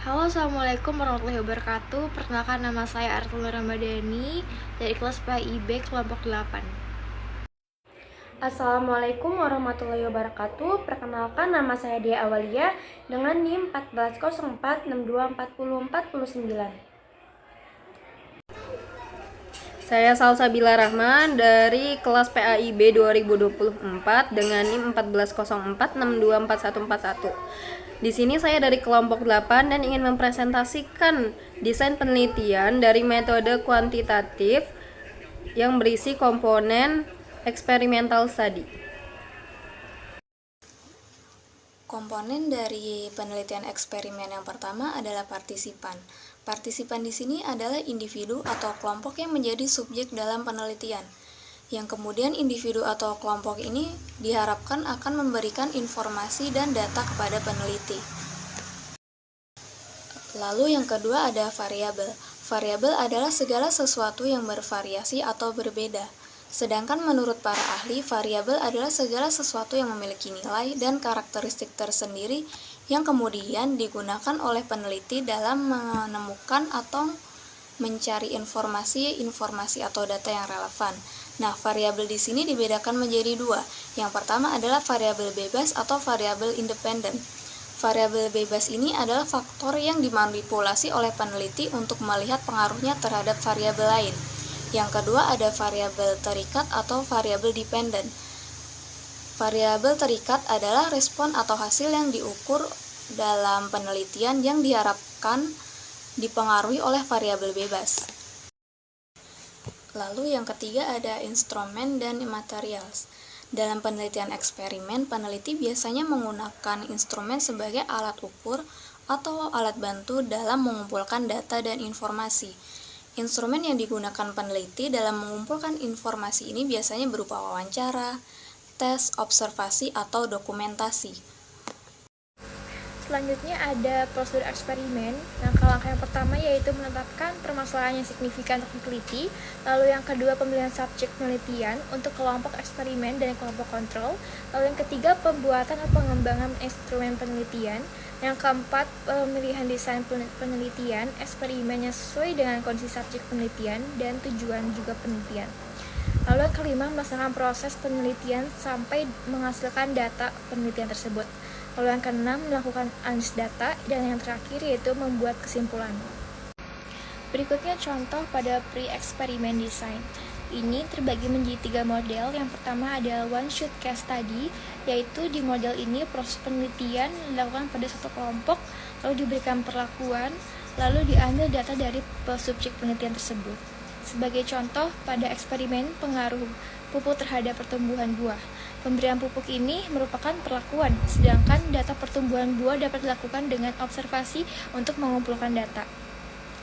Halo, Assalamualaikum warahmatullahi wabarakatuh. Perkenalkan, nama saya Artul Ramadhani dari kelas PIB kelompok 8. Assalamualaikum warahmatullahi wabarakatuh. Perkenalkan, nama saya Dia Awalia dengan NIM 1404624049. Saya Salsabila Rahman dari kelas PAIB 2024 dengan NIM 1404624141. Di sini saya dari kelompok 8 dan ingin mempresentasikan desain penelitian dari metode kuantitatif yang berisi komponen experimental study. Komponen dari penelitian eksperimen yang pertama adalah partisipan. Partisipan di sini adalah individu atau kelompok yang menjadi subjek dalam penelitian. Yang kemudian individu atau kelompok ini diharapkan akan memberikan informasi dan data kepada peneliti. Lalu yang kedua ada variabel. Variabel adalah segala sesuatu yang bervariasi atau berbeda. Sedangkan menurut para ahli, variabel adalah segala sesuatu yang memiliki nilai dan karakteristik tersendiri yang kemudian digunakan oleh peneliti dalam menemukan atau mencari informasi atau data yang relevan. Nah, variabel di sini dibedakan menjadi dua. Yang pertama adalah variabel bebas atau variabel independen. Variabel bebas ini adalah faktor yang dimanipulasi oleh peneliti untuk melihat pengaruhnya terhadap variabel lain. Yang kedua ada variabel terikat atau variabel dependen. Variabel terikat adalah respon atau hasil yang diukur dalam penelitian yang diharapkan dipengaruhi oleh variabel bebas. Lalu yang ketiga ada instrumen dan materials. Dalam penelitian eksperimen, peneliti biasanya menggunakan instrumen sebagai alat ukur atau alat bantu dalam mengumpulkan data dan informasi. Instrumen yang digunakan peneliti dalam mengumpulkan informasi ini biasanya berupa wawancara, tes, observasi, atau dokumentasi. Selanjutnya ada prosedur eksperimen. Langkah-langkah yang pertama yaitu menetapkan permasalahan yang signifikan untuk diteliti. Lalu yang kedua pemilihan subjek penelitian untuk kelompok eksperimen dan kelompok kontrol. Lalu yang ketiga pembuatan atau pengembangan instrumen penelitian. Yang keempat pemilihan desain penelitian eksperimen yang sesuai dengan kondisi subjek penelitian dan tujuan juga penelitian. Lalu yang kelima melaksanakan proses penelitian sampai menghasilkan data penelitian tersebut. Lalu yang keenam melakukan analisis data, dan yang terakhir yaitu membuat kesimpulan. Berikutnya contoh pada pre-experiment design. Ini terbagi menjadi 3 model. Yang pertama adalah one shot case study, yaitu di model ini proses penelitian dilakukan pada satu kelompok, lalu diberikan perlakuan, lalu diambil data dari subjek penelitian tersebut. Sebagai contoh pada eksperimen pengaruh pupuk terhadap pertumbuhan buah. Pemberian pupuk ini merupakan perlakuan, sedangkan data pertumbuhan buah dapat dilakukan dengan observasi untuk mengumpulkan data.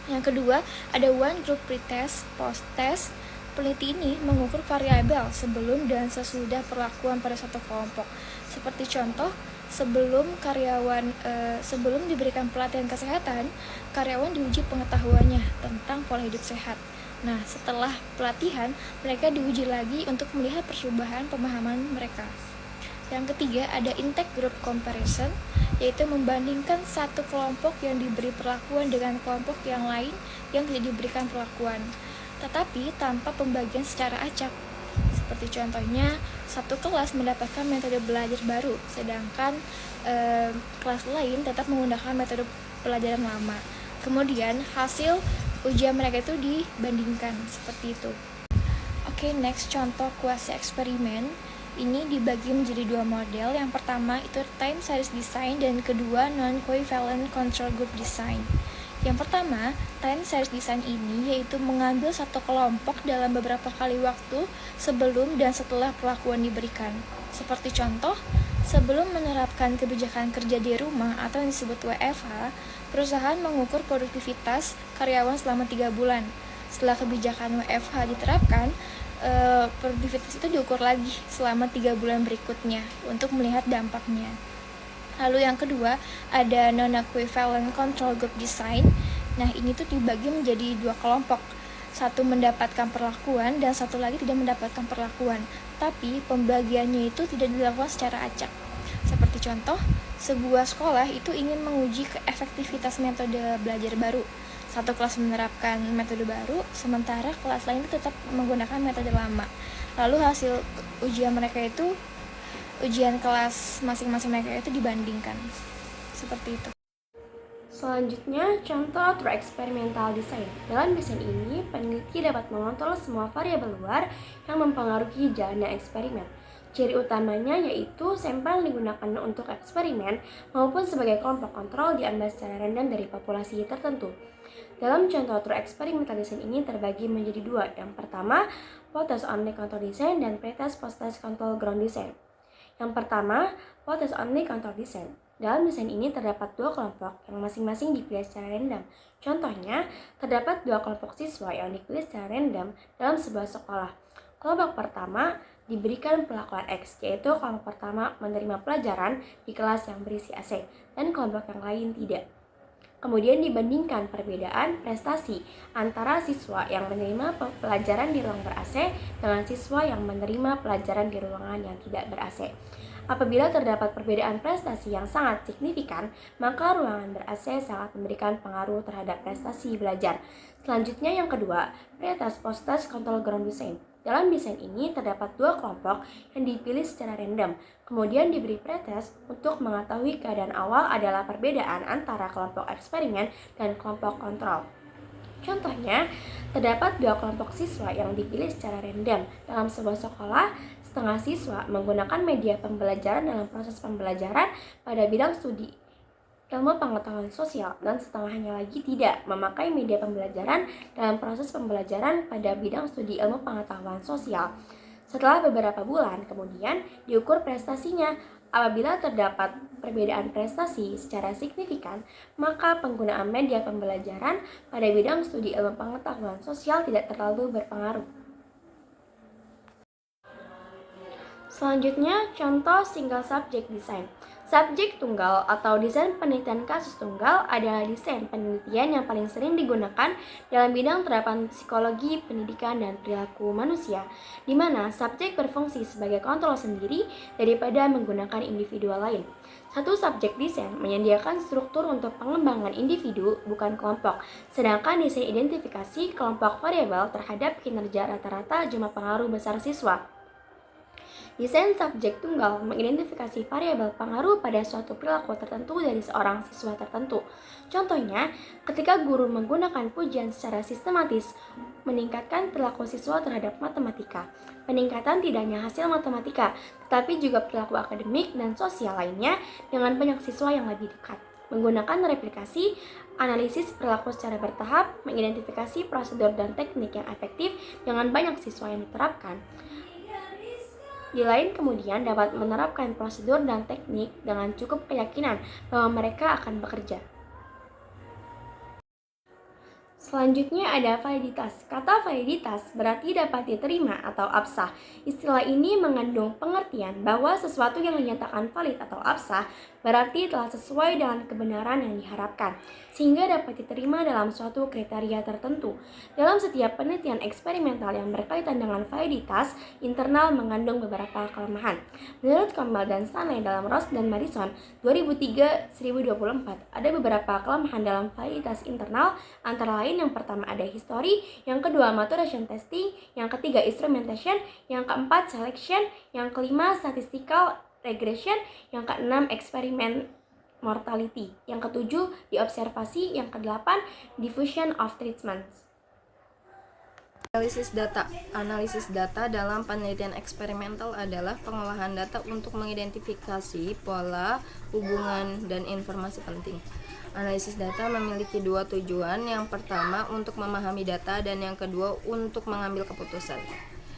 Yang kedua, ada one group pretest, post-test. Peneliti ini mengukur variabel sebelum dan sesudah perlakuan pada satu kelompok. Seperti contoh, sebelum diberikan pelatihan kesehatan, karyawan diuji pengetahuannya tentang pola hidup sehat. Nah, setelah pelatihan, mereka diuji lagi untuk melihat perubahan pemahaman mereka. Yang ketiga, ada intake group comparison, yaitu membandingkan satu kelompok yang diberi perlakuan dengan kelompok yang lain yang tidak diberikan perlakuan, tetapi tanpa pembagian secara acak. Seperti contohnya, satu kelas mendapatkan metode belajar baru, sedangkan kelas lain tetap menggunakan metode pelajaran lama. Kemudian, hasil ujian mereka itu dibandingkan seperti itu. Oke, next contoh kuasi eksperimen. Ini dibagi menjadi 2 model. Yang pertama itu time series design dan kedua non-covalent control group design. Yang pertama, time series design ini yaitu mengambil satu kelompok dalam beberapa kali waktu sebelum dan setelah perlakuan diberikan. Seperti contoh, sebelum menerapkan kebijakan kerja di rumah atau yang disebut WFH, perusahaan mengukur produktivitas karyawan selama 3 bulan. Setelah kebijakan WFH diterapkan, produktivitas itu diukur lagi selama 3 bulan berikutnya untuk melihat dampaknya. Lalu yang kedua, ada non-equivalent control group design. Nah, ini tuh dibagi menjadi 2 kelompok. Satu mendapatkan perlakuan dan satu lagi tidak mendapatkan perlakuan. Tapi pembagiannya itu tidak dilakukan secara acak. Seperti contoh, Sebuah sekolah itu ingin menguji efektivitas metode belajar baru. Satu kelas menerapkan metode baru, sementara kelas lain tetap menggunakan metode lama. Lalu hasil ujian kelas masing-masing mereka itu dibandingkan. Seperti itu. Selanjutnya, contoh true experimental design. Dalam desain ini, peneliti dapat mengontrol semua variabel luar yang mempengaruhi jalannya eksperimen. Ciri utamanya yaitu sampel yang digunakan untuk eksperimen maupun sebagai kelompok kontrol diambil secara random dari populasi tertentu. Dalam contoh true experimental design ini terbagi menjadi dua. Yang pertama, pre-test only control design dan pre-test post-test control ground design. Yang pertama, pre-test only control design. Dalam desain ini terdapat dua kelompok yang masing-masing dipilih secara random. Contohnya, terdapat dua kelompok siswa yang dipilih secara random dalam sebuah sekolah. Kelompok pertama diberikan perlakuan X, yaitu kelompok pertama menerima pelajaran di kelas yang berisi AC, dan kelompok yang lain tidak. Kemudian dibandingkan perbedaan prestasi antara siswa yang menerima pelajaran di ruang ber-AC dengan siswa yang menerima pelajaran di ruangan yang tidak ber-AC. Apabila terdapat perbedaan prestasi yang sangat signifikan, maka ruangan ber-AC sangat memberikan pengaruh terhadap prestasi belajar. Selanjutnya yang kedua, pre-test post-test control ground design. Dalam desain ini terdapat dua kelompok yang dipilih secara random, kemudian diberi pretest untuk mengetahui keadaan awal adalah perbedaan antara kelompok eksperimen dan kelompok kontrol. Contohnya, terdapat dua kelompok siswa yang dipilih secara random. Dalam sebuah sekolah, setengah siswa menggunakan media pembelajaran dalam proses pembelajaran pada bidang studi ilmu pengetahuan sosial, dan setengahnya lagi tidak memakai media pembelajaran dalam proses pembelajaran pada bidang studi ilmu pengetahuan sosial. Setelah beberapa bulan kemudian diukur prestasinya. Apabila terdapat perbedaan prestasi secara signifikan, maka penggunaan media pembelajaran pada bidang studi ilmu pengetahuan sosial tidak terlalu berpengaruh. Selanjutnya, contoh single subject design. Subjek tunggal atau desain penelitian kasus tunggal adalah desain penelitian yang paling sering digunakan dalam bidang terapan psikologi, pendidikan, dan perilaku manusia, di mana subjek berfungsi sebagai kontrol sendiri daripada menggunakan individual lain. Satu subjek desain menyediakan struktur untuk pengembangan individu, bukan kelompok, sedangkan desain identifikasi kelompok variabel terhadap kinerja rata-rata jumlah pengaruh besar siswa. Desain subjek tunggal mengidentifikasi variabel pengaruh pada suatu perilaku tertentu dari seorang siswa tertentu. Contohnya, ketika guru menggunakan pujian secara sistematis meningkatkan perilaku siswa terhadap matematika. Peningkatan tidak hanya hasil matematika, tetapi juga perilaku akademik dan sosial lainnya dengan banyak siswa yang lebih dekat. Menggunakan replikasi, analisis perilaku secara bertahap, mengidentifikasi prosedur dan teknik yang efektif dengan banyak siswa yang diterapkan. Di lain kemudian dapat menerapkan prosedur dan teknik dengan cukup keyakinan bahwa mereka akan bekerja. Selanjutnya ada validitas. Kata validitas berarti dapat diterima atau absah. Istilah ini mengandung pengertian bahwa sesuatu yang dinyatakan valid atau absah berarti telah sesuai dengan kebenaran yang diharapkan, sehingga dapat diterima dalam suatu kriteria tertentu. Dalam setiap penelitian eksperimental yang berkaitan dengan validitas, internal mengandung beberapa kelemahan. Menurut Campbell dan Stanley dalam Ross dan Madison 2003-1024, ada beberapa kelemahan dalam validitas internal, antara lain yang pertama ada history, yang kedua maturation testing, yang ketiga instrumentation, yang keempat selection, yang kelima statistical regression, yang keenam eksperimen mortality, yang ketujuh diobservasi, yang kedelapan diffusion of treatments. Analisis data dalam penelitian eksperimental adalah pengolahan data untuk mengidentifikasi pola, hubungan, dan informasi penting. Analisis data memiliki dua tujuan, yang pertama untuk memahami data dan yang kedua untuk mengambil keputusan.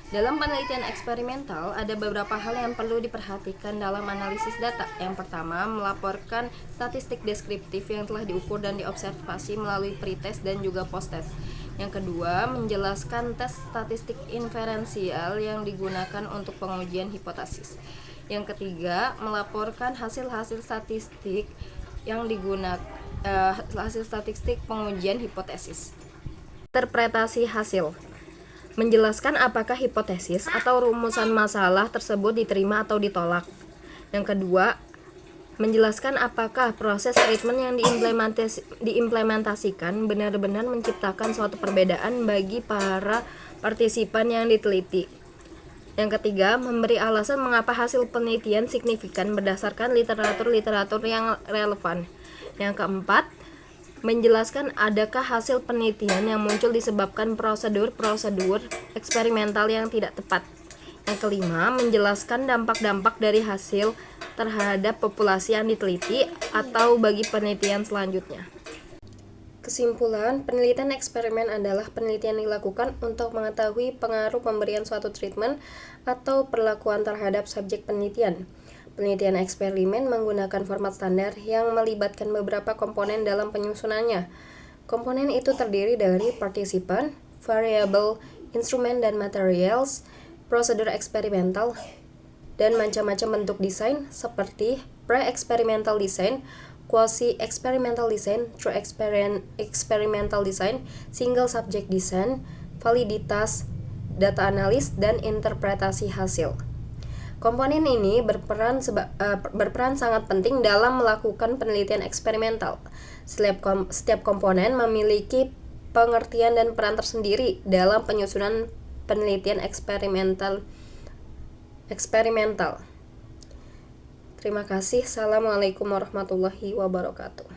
Dalam penelitian eksperimental, ada beberapa hal yang perlu diperhatikan dalam analisis data. Yang pertama, melaporkan statistik deskriptif yang telah diukur dan diobservasi melalui pretest dan juga posttest. Yang kedua, menjelaskan tes statistik inferensial yang digunakan untuk pengujian hipotesis. Yang ketiga, melaporkan hasil-hasil statistik yang digunakan hasil statistik pengujian hipotesis. Interpretasi hasil menjelaskan apakah hipotesis atau rumusan masalah tersebut diterima atau ditolak. Yang kedua, menjelaskan apakah proses treatment yang diimplementasikan benar-benar menciptakan suatu perbedaan bagi para partisipan yang diteliti. Yang ketiga, memberi alasan mengapa hasil penelitian signifikan berdasarkan literatur yang relevan. Yang keempat, menjelaskan adakah hasil penelitian yang muncul disebabkan prosedur eksperimental yang tidak tepat. Yang kelima, menjelaskan dampak-dampak dari hasil terhadap populasi yang diteliti atau bagi penelitian selanjutnya. Kesimpulan, penelitian eksperimen adalah penelitian yang dilakukan untuk mengetahui pengaruh pemberian suatu treatment atau perlakuan terhadap subjek penelitian. Penelitian eksperimen menggunakan format standar yang melibatkan beberapa komponen dalam penyusunannya. Komponen itu terdiri dari partisipan, variable, instrumen dan materials, prosedur eksperimental, dan macam-macam bentuk desain seperti pre-experimental design, quasi-experimental design, true experimental design, single subject design, validitas, data analis, dan interpretasi hasil. Komponen ini berperan sangat penting dalam melakukan penelitian eksperimental. Setiap komponen memiliki pengertian dan peran tersendiri dalam penyusunan penelitian eksperimental. Terima kasih. Assalamualaikum warahmatullahi wabarakatuh.